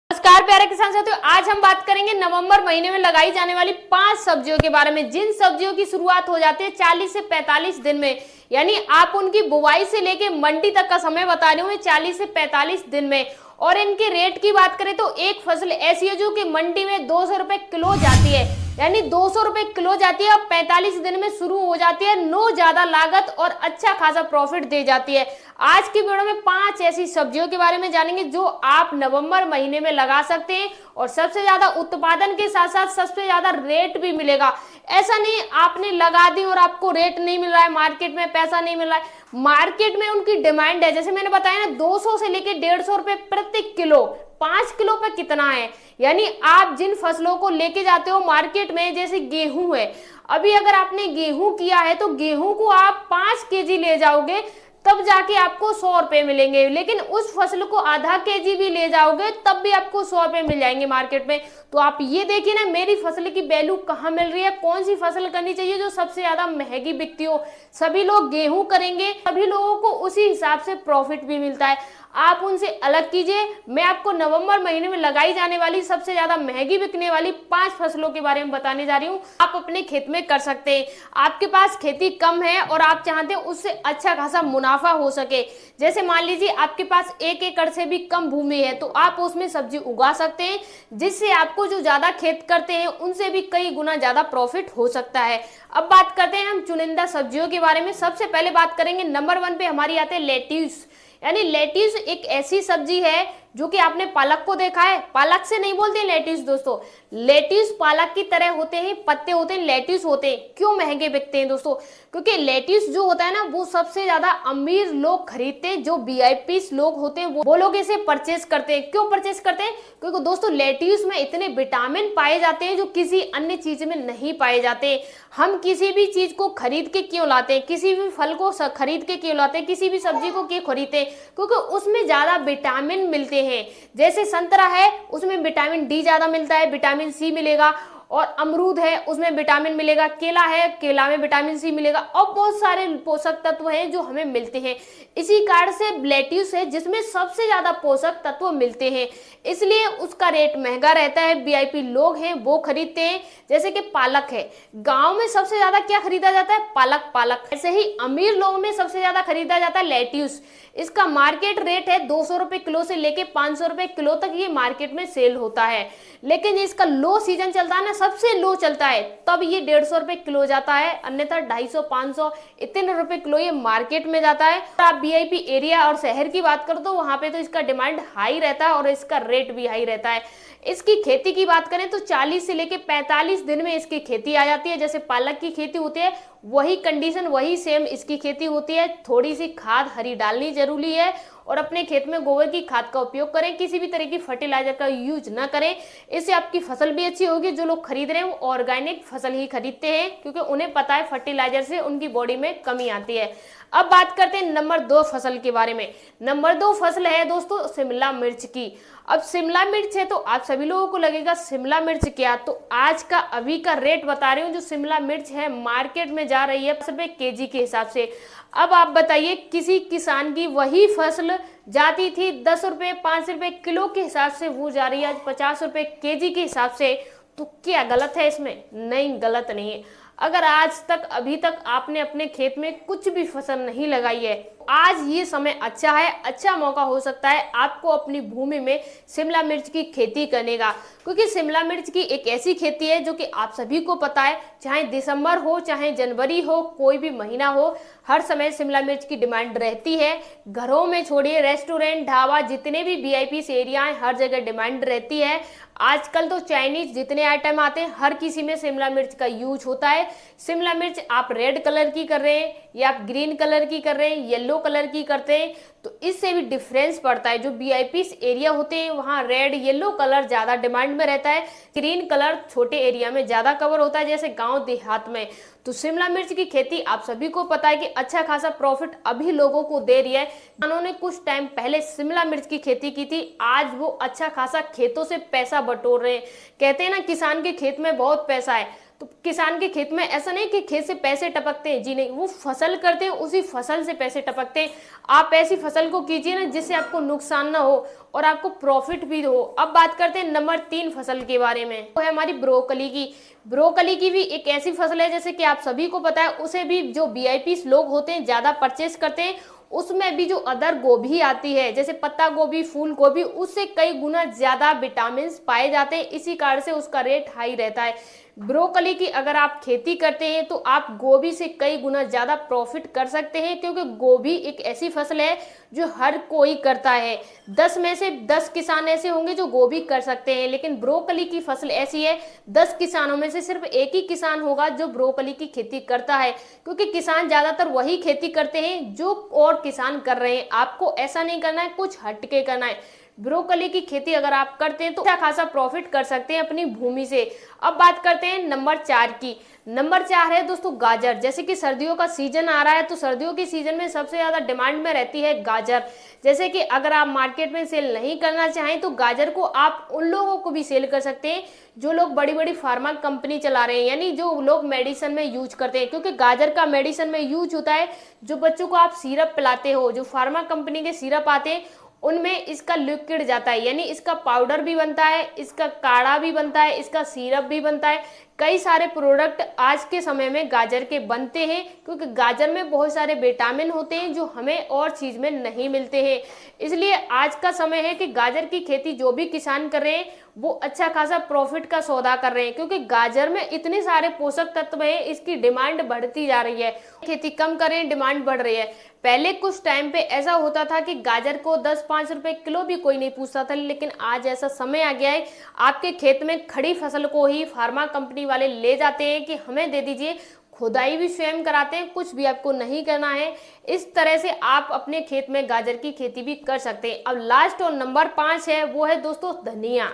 नमस्कार प्यारे किसान साथियों, आज हम बात करेंगे नवंबर महीने में लगाई जाने वाली 5 सब्जियों के बारे में। जिन सब्जियों की शुरुआत हो जाती है 40 से 45 दिन में, यानी आप उनकी बुवाई से लेके मंडी तक का समय बता रही हूँ 40 से 45 दिन में। और इनके रेट की बात करें तो एक फसल ऐसी है जो कि मंडी में 200 रुपए किलो जाती है, यानी 200 रुपए किलो जाती है और 45 दिन में शुरू हो जाती है। नो ज्यादा लागत और अच्छा खासा प्रॉफिट दे जाती है। आज की वीडियो में 5 ऐसी सब्जियों के बारे में जानेंगे जो आप नवंबर महीने में लगा सकते हैं और सबसे ज्यादा उत्पादन के साथ साथ सबसे ज्यादा रेट भी मिलेगा। ऐसा नहीं आपने लगा दी और आपको रेट नहीं मिल रहा है, मार्केट में पैसा नहीं मिल रहा है। मार्केट में उनकी डिमांड है, जैसे मैंने बताया ना, 200 से लेके 150 रुपए प्रति किलो। 5 किलो पे कितना है, यानी आप जिन फसलों को लेके जाते हो मार्केट में, जैसे गेहूं है, अभी अगर आपने गेहूं किया है तो गेहूं को आप 5 केजी ले जाओगे तब जाके आपको 100 रुपए मिलेंगे। लेकिन उस फसल को आधा केजी भी ले जाओगे तब भी आपको 100 रुपए मिल जाएंगे मार्केट में। तो आप ये देखिए ना, मेरी फसल की वैल्यू कहाँ मिल रही है, कौन सी फसल करनी चाहिए जो सबसे ज्यादा महंगी बिकती हो। सभी लोग गेहूं करेंगे, सभी लोगों को उसी हिसाब से प्रॉफिट भी मिलता है। आप उनसे अलग कीजिए। मैं आपको नवंबर महीने में लगाई जाने वाली सबसे ज्यादा महंगी बिकने वाली 5 फसलों के बारे में बताने जा रही हूँ। आप अपने खेत में कर सकते हैं। आपके पास खेती कम है और आप चाहते हैं उससे अच्छा खासा मुनाफा हो सके। जैसे मान लीजिए आपके पास 1 एकड़ से भी कम भूमि है तो आप उसमें सब्जी उगा सकते हैं, जिससे आपको जो ज्यादा खेत करते हैं उनसे भी कई गुना ज्यादा प्रॉफिट हो सकता है। अब बात करते हैं हम चुनिंदा सब्जियों के बारे में। सबसे पहले बात करेंगे, नंबर 1 पे हमारी आते हैं लेट्यूस। यानी लेट्यूस एक ऐसी सब्जी है जो कि आपने पालक को देखा है, पालक से नहीं बोलते लेट्यूस दोस्तों। लेट्यूस पालक की तरह होते हैं, पत्ते होते हैं, लेट्यूस होते हैं। क्यों महंगे बिकते हैं दोस्तों? क्योंकि लेट्यूस जो होता है ना, वो सबसे ज्यादा अमीर लोग खरीदते हैं, जो वीआईपी लोग होते हैं वो लोग इसे परचेज करते हैं। क्यों परचेज करते हैं? क्योंकि दोस्तों लेट्यूस में इतने विटामिन पाए जाते हैं जो किसी अन्य चीज में नहीं पाए जाते। हम किसी भी चीज को खरीद के क्यों लाते हैं, किसी भी फल को खरीद के क्यों लाते हैं, किसी भी सब्जी को क्यों खरीदते हैं? क्योंकि उसमें ज्यादा विटामिन मिलते हैं। जैसे संतरा है, उसमें विटामिन डी ज्यादा मिलता है, विटामिन सी मिलेगा। और अमरूद है, उसमें विटामिन मिलेगा। केला है, केला में विटामिन सी मिलेगा। और बहुत सारे पोषक तत्व हैं जो हमें मिलते हैं। इसी कारण से लेट्यूस है जिसमें सबसे ज्यादा पोषक तत्व मिलते हैं, इसलिए उसका रेट महंगा रहता है। वीआईपी लोग हैं वो खरीदते हैं। जैसे कि पालक है, गांव में सबसे ज्यादा क्या खरीदा जाता है? पालक। पालक ऐसे ही अमीर लोगों में सबसे ज्यादा खरीदा जाता है लेट्यूस। इसका मार्केट रेट है 200 रुपए किलो से लेके 500 रुपए किलो तक ये मार्केट में सेल होता है। लेकिन इसका लो सीजन चलता है ना, सबसे लो चलता है, तब ये 150 रुपए किलो जाता है। अन्यथा 250, 500 इतने रुपए किलो ये मार्केट में जाता है। और आप वीआईपी एरिया और शहर की बात करो तो वहां पे तो इसका डिमांड हाई रहता है और इसका रेट भी हाई रहता है। इसकी खेती की बात करें तो 40 से लेके 45 दिन में इसकी खेती आ जाती है। जैसे पालक की खेती होती है वही कंडीशन, वही सेम इसकी खेती होती है। थोड़ी सी खाद हरी डालनी जरूरी है और अपने खेत में गोबर की खाद का उपयोग करें, किसी भी तरह की फर्टिलाइजर का यूज ना करें। इससे आपकी फसल भी अच्छी होगी। जो लोग खरीद रहे हैं वो ऑर्गेनिक फसल ही खरीदते हैं, क्योंकि उन्हें पता है फर्टिलाइजर से उनकी बॉडी में कमी आती है। अब बात करते हैं नंबर 2 फसल के बारे में। नंबर 2 फसल है दोस्तों शिमला मिर्च की। अब शिमला मिर्च है तो आप सभी लोगों को लगेगा शिमला मिर्च क्या, तो आज का अभी का रेट बता रही हूँ। जो शिमला मिर्च है मार्केट में जा रही है 10 रुपए केजी के हिसाब से। अब आप बताइए, किसी किसान की वही फसल जाती थी 10 रुपए 5 रुपए किलो के हिसाब से, वो जा रही है आज 50 रुपए केजी के हिसाब से। तो क्या गलत है इसमें? नहीं, गलत नहीं है। अगर आज तक अभी तक आपने अपने खेत में कुछ भी फसल नहीं लगाई है, आज ये समय अच्छा है, अच्छा मौका हो सकता है आपको अपनी भूमि में शिमला मिर्च की खेती करने का। क्योंकि शिमला मिर्च की एक ऐसी खेती है जो कि आप सभी को पता है, चाहे दिसंबर हो चाहे जनवरी हो, कोई भी महीना हो, हर समय शिमला मिर्च की डिमांड रहती है। घरों में छोड़िए, रेस्टोरेंट, ढाबा, जितने भी वीआईपी एरिया हैं, हर जगह डिमांड रहती है। आजकल तो चाइनीज जितने आइटम आते हैं हर किसी में शिमला मिर्च का यूज होता है। शिमला मिर्च आप रेड कलर की कर रहे हैं या आप ग्रीन कलर की कर रहे हैं, येलो कलर की करते हैं, तो इससे भी डिफरेंस पड़ता है। जो वीआईपी एरिया होते हैं वहाँ रेड येलो कलर ज्यादा डिमांड में रहता है, ग्रीन कलर छोटे एरिया में ज्यादा कवर होता है, जैसे गांव देहात में। तो शिमला मिर्च की खेती आप सभी को पता है कि अच्छा खासा प्रॉफिट अभी लोगों को दे रही है। किसानों ने कुछ टाइम पहले शिमला मिर्च की खेती की थी, आज वो अच्छा खासा खेतों से पैसा बटोर रहे हैं। कहते हैं ना, किसान के खेत में बहुत पैसा है। तो किसान के खेत में ऐसा नहीं कि खेत से पैसे टपकते हैं, जी नहीं, वो फसल करते हैं, उसी फसल से पैसे टपकते हैं। आप ऐसी फसल को कीजिए ना जिससे आपको नुकसान ना हो और आपको प्रॉफिट भी हो। अब बात करते हैं नंबर 3 फसल के बारे में, वो है हमारी ब्रोकली की। ब्रोकली की भी एक ऐसी फसल है, जैसे कि आप सभी को पता है, उसे भी जो वीआईपी लोग होते हैं ज्यादा परचेस करते हैं। उसमें भी जो अदर गोभी आती है, जैसे पत्ता गोभी, फूल गोभी, उससे कई गुना ज्यादा विटामिन पाए जाते हैं, इसी कारण से उसका रेट हाई रहता है। ब्रोकली की अगर आप खेती करते हैं तो आप गोभी से कई गुना ज्यादा प्रॉफिट कर सकते हैं, क्योंकि गोभी एक ऐसी फसल है जो हर कोई करता है। 10 में से 10 किसान ऐसे होंगे जो गोभी कर सकते हैं, लेकिन ब्रोकली की फसल ऐसी है 10 किसानों में से सिर्फ एक ही किसान होगा जो ब्रोकली की खेती करता है, क्योंकि किसान ज्यादातर वही खेती करते हैं जो और किसान कर रहे हैं। आपको ऐसा नहीं करना है, कुछ हटके करना है। ब्रोकली की खेती अगर आप करते हैं तो अच्छा खासा प्रॉफिट कर सकते हैं अपनी भूमि से। अब बात करते हैं नंबर 4 की। नंबर 4 है दोस्तों गाजर। जैसे कि सर्दियों का सीजन आ रहा है, तो सर्दियों के सीजन में सबसे ज्यादा डिमांड में रहती है गाजर। जैसे कि अगर आप मार्केट में सेल नहीं करना चाहें तो गाजर को आप उन लोगों को भी सेल कर सकते हैं जो लोग बड़ी बड़ी फार्मा कंपनी चला रहे हैं, यानी जो लोग मेडिसिन में यूज करते हैं, क्योंकि गाजर का मेडिसिन में यूज होता है। जो बच्चों को आप सिरप पिलाते हो, जो फार्मा कंपनी के सिरप आते हैं उनमें इसका लिक्विड जाता है, यानी इसका पाउडर भी बनता है, इसका काढ़ा भी बनता है, इसका सिरप भी बनता है। कई सारे प्रोडक्ट आज के समय में गाजर के बनते हैं, क्योंकि गाजर में बहुत सारे विटामिन होते हैं जो हमें और चीज में नहीं मिलते हैं। इसलिए आज का समय है कि गाजर की खेती जो भी किसान कर रहे हैं वो अच्छा खासा प्रॉफिट का सौदा कर रहे हैं, क्योंकि गाजर में इतने सारे पोषक तत्व हैं, इसकी डिमांड बढ़ती जा रही है। खेती कम करें, डिमांड बढ़ रही है। पहले कुछ टाइम पे ऐसा होता था कि गाजर को 10-5 रुपए किलो भी कोई नहीं पूछता था, लेकिन आज ऐसा समय आ गया है आपके खेत में खड़ी फसल को ही फार्मा कंपनी वाले ले जाते हैं कि हमें दे दीजिए, खुदाई भी स्वयं कराते हैं, कुछ भी आपको नहीं करना है। इस तरह से आप अपने खेत में गाजर की खेती भी कर सकते हैं। अब लास्ट और नंबर 5 है, वो है दोस्तों धनिया।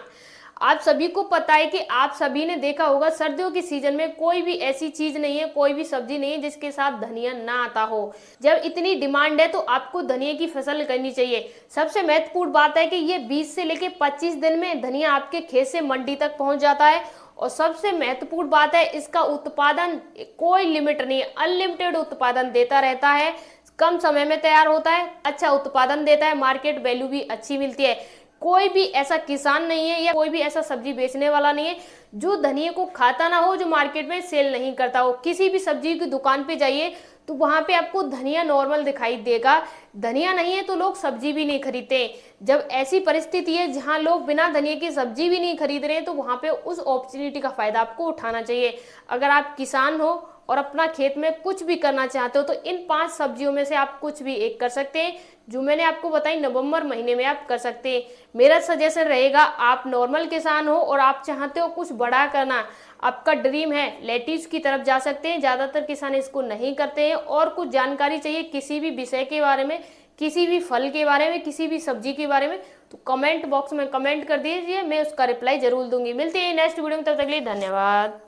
आप सभी को पता है कि आप सभी ने देखा होगा सर्दियों के सीजन में कोई भी ऐसी चीज नहीं है, कोई भी सब्जी नहीं है जिसके साथ धनिया ना आता हो। जब इतनी डिमांड है तो आपको धनिया की फसल करनी चाहिए। सबसे महत्वपूर्ण बात है कि ये 20 से लेके 25 दिन में धनिया आपके खेत से मंडी तक पहुंच जाता है। और सबसे महत्वपूर्ण बात है, इसका उत्पादन कोई लिमिट नहीं है, अनलिमिटेड उत्पादन देता रहता है, कम समय में तैयार होता है, अच्छा उत्पादन देता है, मार्केट वैल्यू भी अच्छी मिलती है। कोई भी ऐसा किसान नहीं है या कोई भी ऐसा सब्जी बेचने वाला नहीं है जो धनिया को खाता ना हो, जो मार्केट में सेल नहीं करता हो। किसी भी सब्जी की दुकान पे जाइए तो वहां पे आपको धनिया नॉर्मल दिखाई देगा, धनिया नहीं है तो लोग सब्जी भी नहीं खरीदते। जब ऐसी परिस्थिति है जहां लोग बिना धनिया की सब्जी भी नहीं खरीद रहे हैं, तो वहां पे उस अपॉर्चुनिटी का फायदा आपको उठाना चाहिए। अगर आप किसान हो और अपना खेत में कुछ भी करना चाहते हो तो इन 5 सब्जियों में से आप कुछ भी एक कर सकते हैं, जो मैंने आपको बताई नवंबर महीने में आप कर सकते हैं। मेरा सजेशन रहेगा, आप नॉर्मल किसान हो और आप चाहते हो कुछ बड़ा करना, आपका ड्रीम है, लेट्यूस की तरफ जा सकते हैं। ज्यादातर किसान इसको नहीं करते हैं। और कुछ जानकारी चाहिए किसी भी विषय के बारे में, किसी भी फल के बारे में, किसी भी सब्जी के बारे में, तो कमेंट बॉक्स में कमेंट कर दीजिए, मैं उसका रिप्लाई जरूर दूंगी। मिलते हैं नेक्स्ट वीडियो में, तब तक के लिए धन्यवाद।